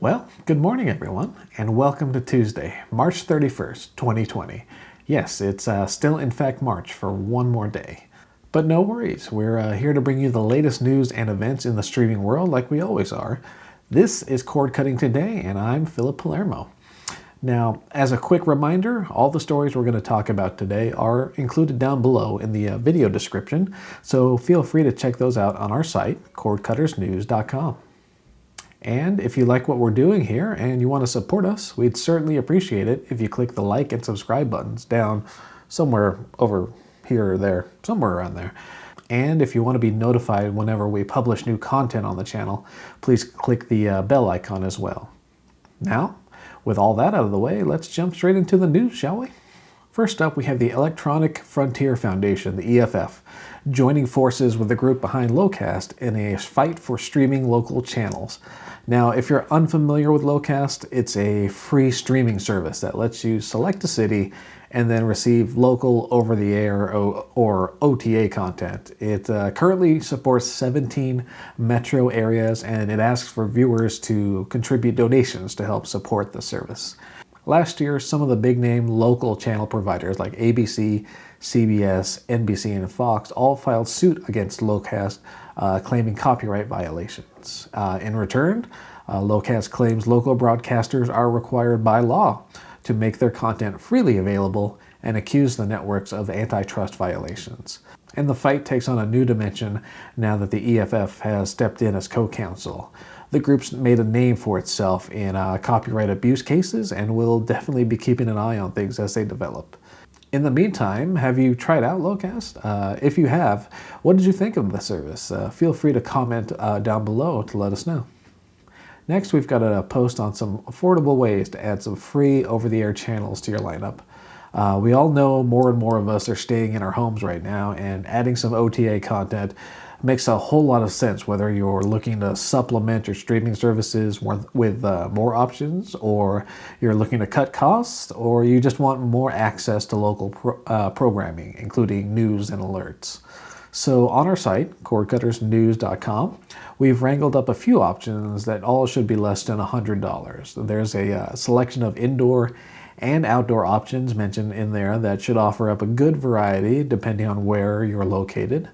Well, good morning everyone, and welcome to Tuesday, March 31st, 2020. Yes, it's still in fact March for one more day. But no worries, we're here to bring you the latest news and events in the streaming world like we always are. This is Cord Cutting Today, and I'm Philip Palermo. Now, as a quick reminder, all the stories we're going to talk about today are included down below in the video description, so feel free to check those out on our site, cordcuttersnews.com. And if you like what we're doing here and you want to support us, we'd certainly appreciate it if you click the like and subscribe buttons down somewhere over here or there, somewhere around there. And if you want to be notified whenever we publish new content on the channel, please click the bell icon as well. Now, with all that out of the way, let's jump straight into the news, shall we? First up, we have the Electronic Frontier Foundation, the EFF, joining forces with the group behind Locast in a fight for streaming local channels. Now, if you're unfamiliar with Locast, it's a free streaming service that lets you select a city and then receive local over-the-air or OTA content. It currently supports 17 metro areas, and it asks for viewers to contribute donations to help support the service. Last year, some of the big-name local channel providers like ABC, CBS, NBC, and Fox all filed suit against Locast, claiming copyright violations. In return, Locast claims local broadcasters are required by law to make their content freely available and accuse the networks of antitrust violations. And the fight takes on a new dimension now that the EFF has stepped in as co-counsel. The group's made a name for itself in copyright abuse cases and will definitely be keeping an eye on things as they develop. In the meantime, have you tried out Locast? If you have, what did you think of the service? Feel free to comment down below to let us know. Next, we've got a post on some affordable ways to add some free over-the-air channels to your lineup. We all know more and more of us are staying in our homes right now, and adding some OTA content makes a whole lot of sense, whether you're looking to supplement your streaming services with more options, or you're looking to cut costs, or you just want more access to local programming, including news and alerts. So on our site, cordcuttersnews.com, we've wrangled up a few options that all should be less than $100. There's a selection of indoor and outdoor options mentioned in there that should offer up a good variety depending on where you're located.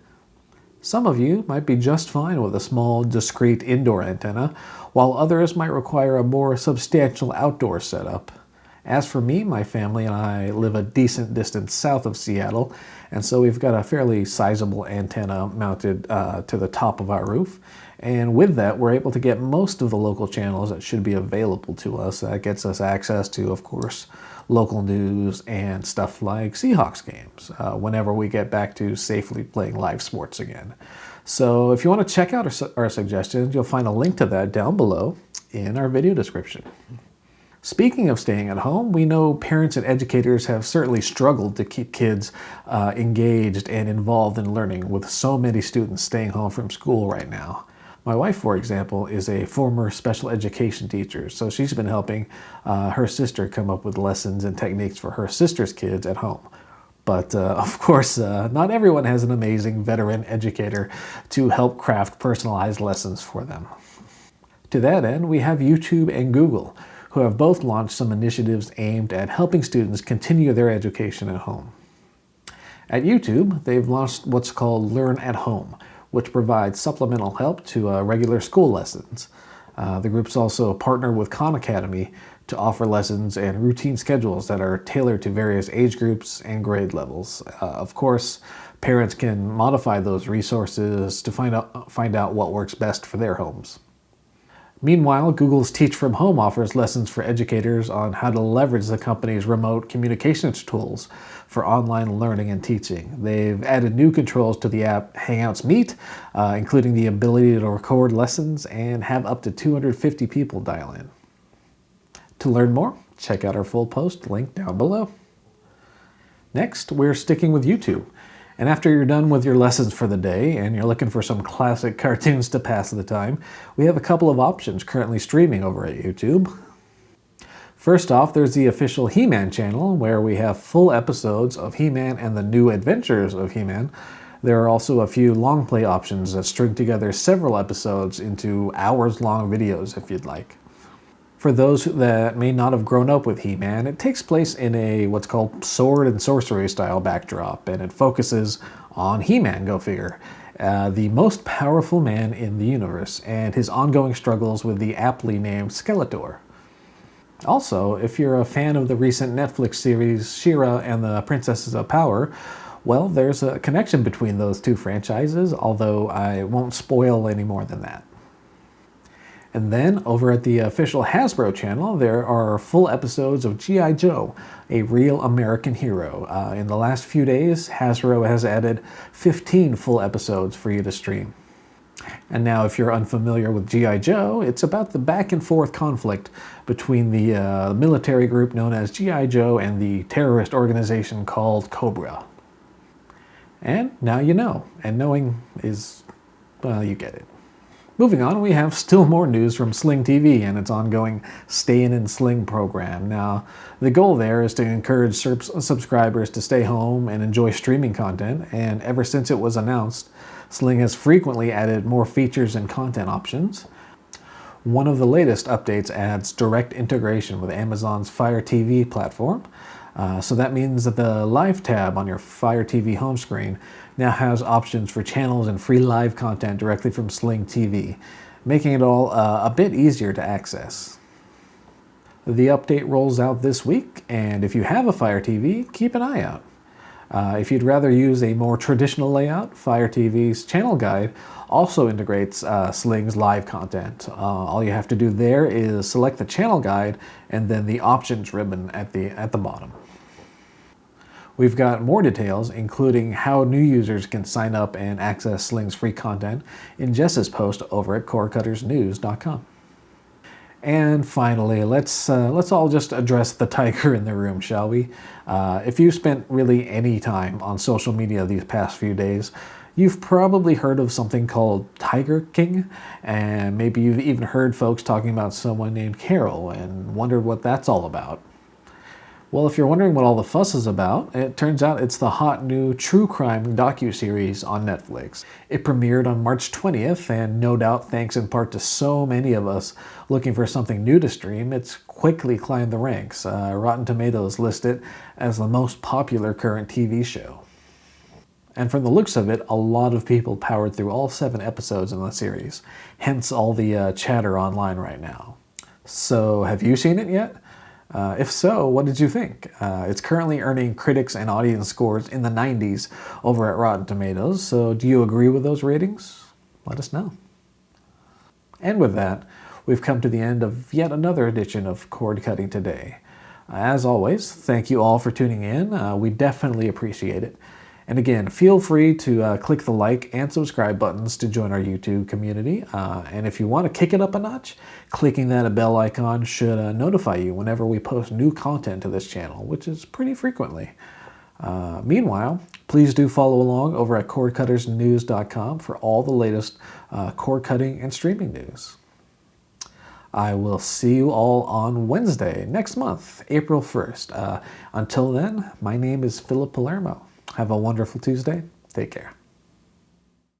Some of you might be just fine with a small, discrete indoor antenna, while others might require a more substantial outdoor setup. As for me, my family and I live a decent distance south of Seattle, and so we've got a fairly sizable antenna mounted to the top of our roof. And with that, we're able to get most of the local channels that should be available to us. That gets us access to, of course, local news and stuff like Seahawks games whenever we get back to safely playing live sports again. So if you want to check out our suggestions, you'll find a link to that down below in our video description. Speaking of staying at home, we know parents and educators have certainly struggled to keep kids engaged and involved in learning with so many students staying home from school right now. My wife, for example, is a former special education teacher, so she's been helping her sister come up with lessons and techniques for her sister's kids at home. But of course, not everyone has an amazing veteran educator to help craft personalized lessons for them. To that end, we have YouTube and Google, who have both launched some initiatives aimed at helping students continue their education at home. At YouTube, they've launched what's called Learn at Home, which provides supplemental help to regular school lessons. The groups also partner with Khan Academy to offer lessons and routine schedules that are tailored to various age groups and grade levels. Of course, parents can modify those resources to find out what works best for their homes. Meanwhile, Google's Teach from Home offers lessons for educators on how to leverage the company's remote communications tools for online learning and teaching. They've added new controls to the app Hangouts Meet, including the ability to record lessons and have up to 250 people dial in. To learn more, check out our full post linked down below. Next, we're sticking with YouTube. And after you're done with your lessons for the day and you're looking for some classic cartoons to pass the time, we have a couple of options currently streaming over at YouTube. First off, there's the official He-Man channel, where we have full episodes of He-Man and the New Adventures of He-Man. There are also a few long play options that string together several episodes into hours-long videos if you'd like. For those that may not have grown up with He-Man, it takes place in a what's called sword and sorcery style backdrop, and it focuses on He-Man, go figure, the most powerful man in the universe, and his ongoing struggles with the aptly named Skeletor. Also, if you're a fan of the recent Netflix series She-Ra and the Princesses of Power, well, there's a connection between those two franchises, although I won't spoil any more than that. And then, over at the official Hasbro channel, there are full episodes of G.I. Joe, a real American hero. In the last few days, Hasbro has added 15 full episodes for you to stream. And now, if you're unfamiliar with G.I. Joe, it's about the back and forth conflict between the military group known as G.I. Joe and the terrorist organization called Cobra. And now you know, and knowing is, well, you get it. Moving on, we have still more news from Sling TV and its ongoing Stayin' in Sling program. Now, the goal there is to encourage subscribers to stay home and enjoy streaming content, and ever since it was announced, Sling has frequently added more features and content options. One of the latest updates adds direct integration with Amazon's Fire TV platform. So that means that the Live tab on your Fire TV home screen now has options for channels and free live content directly from Sling TV, making it all a bit easier to access. The update rolls out this week, and if you have a Fire TV, keep an eye out. If you'd rather use a more traditional layout, Fire TV's channel guide also integrates Sling's live content. All you have to do there is select the channel guide and then the options ribbon at the bottom. We've got more details, including how new users can sign up and access Sling's free content, in Jess's post over at cordcuttersnews.com. And finally, let's all just address the tiger in the room, shall we? If you spent really any time on social media these past few days, you've probably heard of something called Tiger King, and maybe you've even heard folks talking about someone named Carol and wondered what that's all about. Well, if you're wondering what all the fuss is about, it turns out it's the hot new true crime docuseries on Netflix. It premiered on March 20th, and no doubt thanks in part to so many of us looking for something new to stream, it's quickly climbed the ranks. Rotten Tomatoes list it as the most popular current TV show. And from the looks of it, a lot of people powered through all 7 episodes in the series, hence all the chatter online right now. So, have you seen it yet? If so, what did you think? It's currently earning critics and audience scores in the 90s over at Rotten Tomatoes, so do you agree with those ratings? Let us know. And with that, we've come to the end of yet another edition of Cord Cutting Today. As always, thank you all for tuning in. We definitely appreciate it. And again, feel free to click the like and subscribe buttons to join our YouTube community. And if you want to kick it up a notch, clicking that bell icon should notify you whenever we post new content to this channel, which is pretty frequently. Meanwhile, please do follow along over at cordcuttersnews.com for all the latest cord cutting and streaming news. I will see you all on Wednesday next month, April 1st. Until then, my name is Philip Palermo. Have a wonderful Tuesday. Take care.